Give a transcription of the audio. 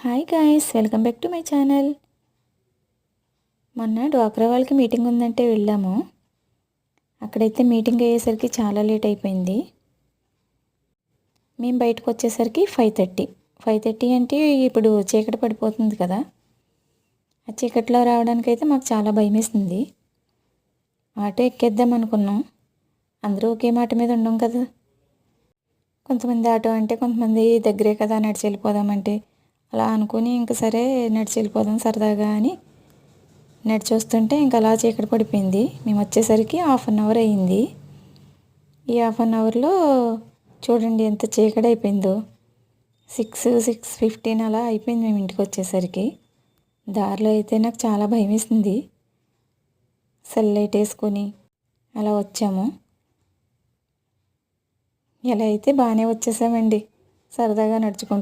Hi guys, welcome back to my channel. మొన్న డ్వాక్రా వాళ్ళకి మీటింగ్ ఉందంటే వెళ్ళాము. అక్కడైతే మీటింగ్ అయ్యేసరికి చాలా లేట్ అయిపోయింది. మేము బయటకు వచ్చేసరికి 5:30 అంటే ఇప్పుడు చీకటి పడిపోతుంది కదా. ఆ చీకట్లో రావడానికైతే మాకు చాలా భయం వేసింది. ఆటో ఎక్కేద్దాం అనుకున్నాం. అందరూ ఒకే మాట మీద ఉండం కదా. కొంతమంది ఆటో అంటే, కొంతమంది దగ్గరే కదా నడిచి వెళ్ళిపోదామంటే, అలా అనుకుని ఇంక సరే నడిచి వెళ్ళిపోదాం సరదాగా అని నడిచి వస్తుంటే ఇంక అలా చీకటి పడిపోయింది. మేము వచ్చేసరికి 1/2 అవర్ అయ్యింది. ఈ 1/2 అవర్లో చూడండి ఎంత చీకటి అయిపోయిందో. 6:15 అలా అయిపోయింది మేము ఇంటికి వచ్చేసరికి. దారిలో అయితే నాకు చాలా భయం వేసింది. సెల్ లైట్ వేసుకొని అలా వచ్చాము. ఎలా అయితే బాగానే వచ్చేసామండి, సరదాగా నడుచుకుంటూ.